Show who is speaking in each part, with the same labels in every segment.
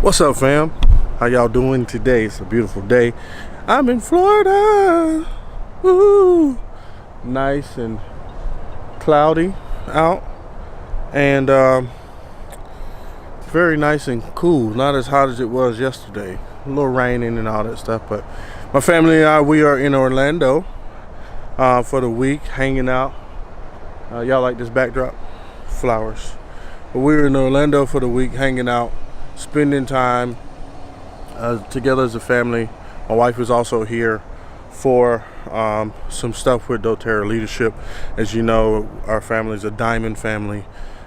Speaker 1: What's up, fam? How y'all doing today? It's a beautiful day. I'm in Florida. Woo! Nice and cloudy out, and very nice and cool. Not as hot as it was yesterday. A little raining and all that stuff. But my family and I, we are in Orlando for the week, hanging out. Y'all like this backdrop? Flowers. But we're in Orlando for the week, hanging out, spending time together as a family. My wife is also here for some stuff with doTERRA leadership. As you know, our family is a diamond family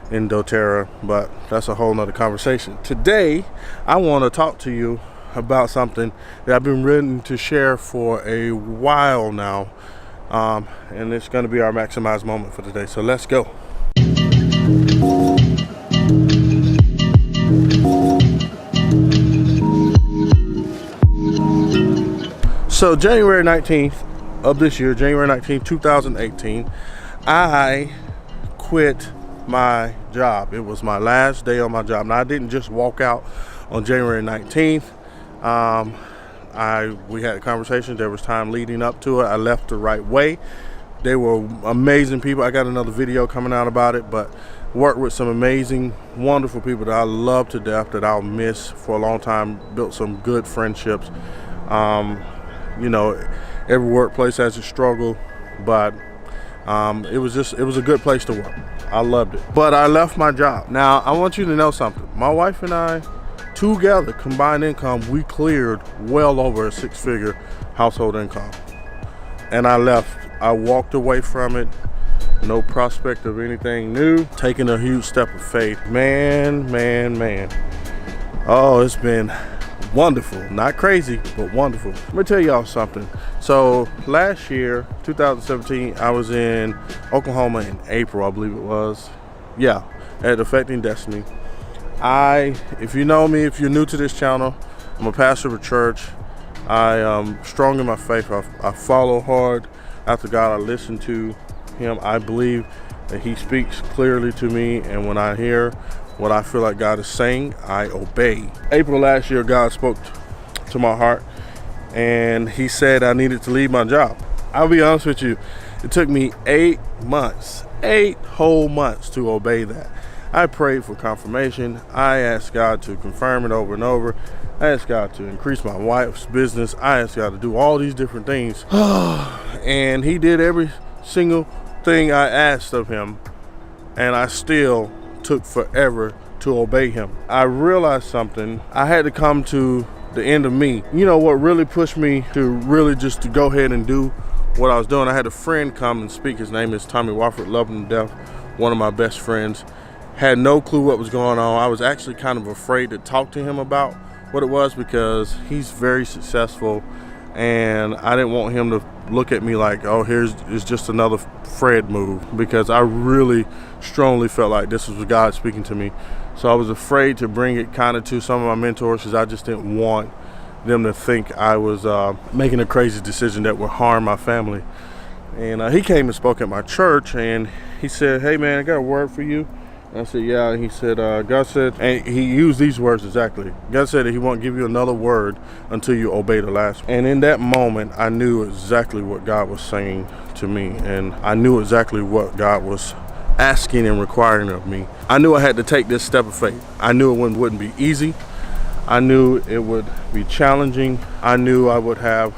Speaker 1: in doTERRA, but that's a whole nother conversation. Today, I want to talk to you about something that I've been ready to share for a while now, and it's going to be our maximized moment for today. So let's go. So January 19th of this year, January 19th, 2018, I quit my job. It was my last day on my job. Now, I didn't just walk out on January 19th. We had a conversation. There was time leading up to it. I left the right way. They were amazing people. I got another video coming out about it, but worked with some amazing, wonderful people that I love to death, that I'll miss for a long time. Built some good friendships. You know, every workplace has its struggle, but it was a good place to work. I loved it. But I left my job. Now, I want you to know something. My wife and I, together, combined income, we cleared well over a six-figure household income. And I left. I walked away from it. No prospect of anything new. Taking a huge step of faith. Man. Oh, it's been wonderful. Not crazy, but wonderful. Let me tell y'all something. So last year, 2017, I was in Oklahoma in April, I believe it was. Yeah, at Affecting Destiny. If you know me, if you're new to this channel, I'm a pastor of a church. I am strong in my faith. I follow hard after God. I listen to him. I believe that he speaks clearly to me, and when I hear what I feel like God is saying, I obey. April last year, God spoke to my heart, and he said I needed to leave my job. I'll be honest with you, it took me 8 months, 8 whole months to obey that. I prayed for confirmation. I asked God to confirm it over and over. I asked God to increase my wife's business. I asked God to do all these different things. And he did every single thing I asked of him, and I still took forever to obey him. I realized something. I had to come to the end of me. You know what really pushed me to really just to go ahead and do what I was doing? I had a friend come and speak. His name is Tommy Wofford, love him to death, one of my best friends. Had no clue what was going on. I was actually kind of afraid to talk to him about what it was because he's very successful, and I didn't want him to look at me like, oh, it's just another Fred move, because I really strongly felt like this was God speaking to me. So I was afraid to bring it kind of to some of my mentors, because I just didn't want them to think I was making a crazy decision that would harm my family. And he came and spoke at my church, and he said, hey man, I got a word for you. I said, yeah. And he said, God said, and he used these words exactly. God said that he won't give you another word until you obey the last one. And in that moment, I knew exactly what God was saying to me. And I knew exactly what God was asking and requiring of me. I knew I had to take this step of faith. I knew it wouldn't be easy. I knew it would be challenging. I knew I would have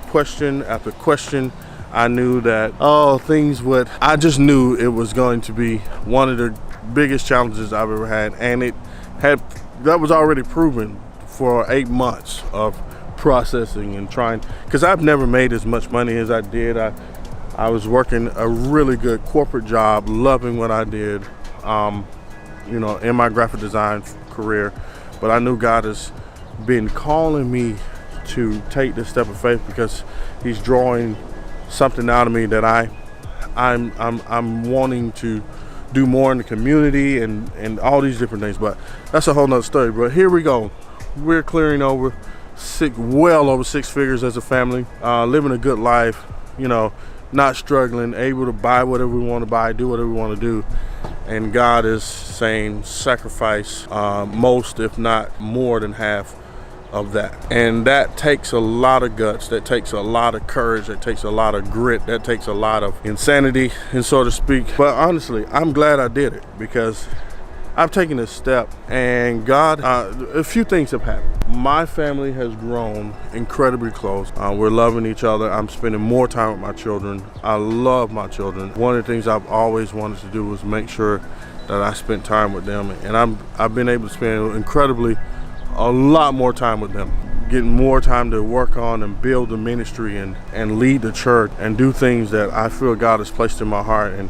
Speaker 1: question after question. I knew that, I just knew it was going to be one of the biggest challenges I've ever had, and that was already proven for 8 months of processing and trying, because I've never made as much money as I did. I was working a really good corporate job, loving what I did, you know, in my graphic design career, but I knew God has been calling me to take this step of faith, because he's drawing something out of me that I'm wanting to do more in the community and all these different things. But that's a whole nother story. But here we go. We're clearing well over six figures as a family, living a good life, you know, not struggling, able to buy whatever we want to buy, do whatever we want to do. And God is saying sacrifice most, if not more than half of that. And that takes a lot of guts, that takes a lot of courage, that takes a lot of grit, that takes a lot of insanity, and so to speak. But honestly, I'm glad I did it, because I've taken this step, and God, a few things have happened. My family has grown incredibly close. We're loving each other. I'm spending more time with my children. I love my children. One of the things I've always wanted to do was make sure that I spent time with them, and I've been able to spend a lot more time with them, getting more time to work on and build the ministry and lead the church and do things that I feel God has placed in my heart, and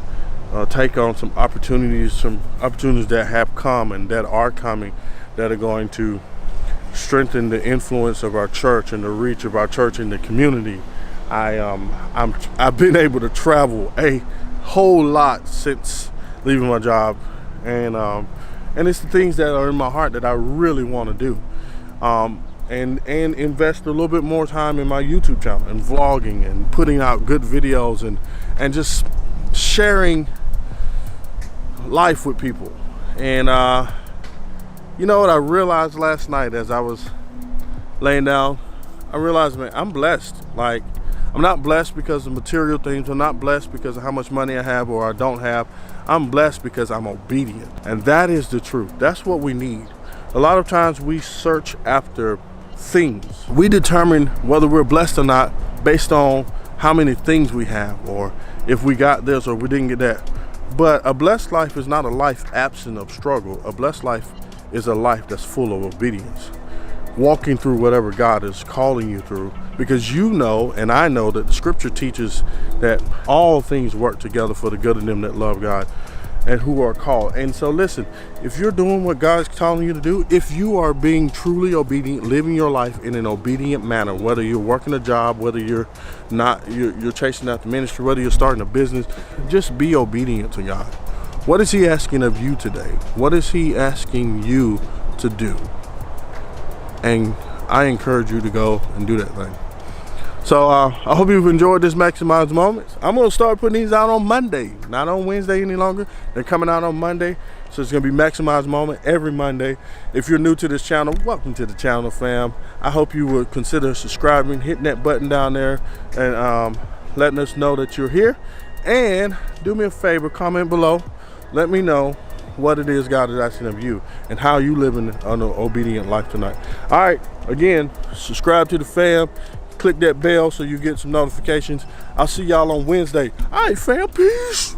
Speaker 1: take on some opportunities that have come and that are coming, that are going to strengthen the influence of our church and the reach of our church in the community. I've been able to travel a whole lot since leaving my job, and it's the things that are in my heart that I really want to do, and invest a little bit more time in my YouTube channel and vlogging and putting out good videos and just sharing life with people. And you know what I realized last night as I was laying down? I realized, man, I'm blessed. Like, I'm not blessed because of material things. I'm not blessed because of how much money I have or I don't have. I'm blessed because I'm obedient. And that is the truth. That's what we need. A lot of times we search after things. We determine whether we're blessed or not based on how many things we have, or if we got this or we didn't get that. But a blessed life is not a life absent of struggle. A blessed life is a life that's full of obedience, walking through whatever God is calling you through, because you know, and I know, that the scripture teaches that all things work together for the good of them that love God and who are called. And so listen, if you're doing what God's calling you to do, if you are being truly obedient, living your life in an obedient manner, whether you're working a job, whether you're not, you're chasing out the ministry, whether you're starting a business, just be obedient to God. What is he asking of you today? What is he asking you to do? And I encourage you to go and do that thing. So I hope you've enjoyed this Maximize Moments. I'm going to start putting these out on Monday, not on Wednesday any longer. They're coming out on Monday. So it's going to be Maximize Moment every Monday. If you're new to this channel, welcome to the channel, fam. I hope you would consider subscribing, hitting that button down there, and letting us know that you're here. And do me a favor, comment below. Let me know what it is God is asking of you and how you living an obedient life tonight. All right, again, subscribe to the fam. Click that bell so you get some notifications. I'll see y'all on Wednesday. All right, fam, peace.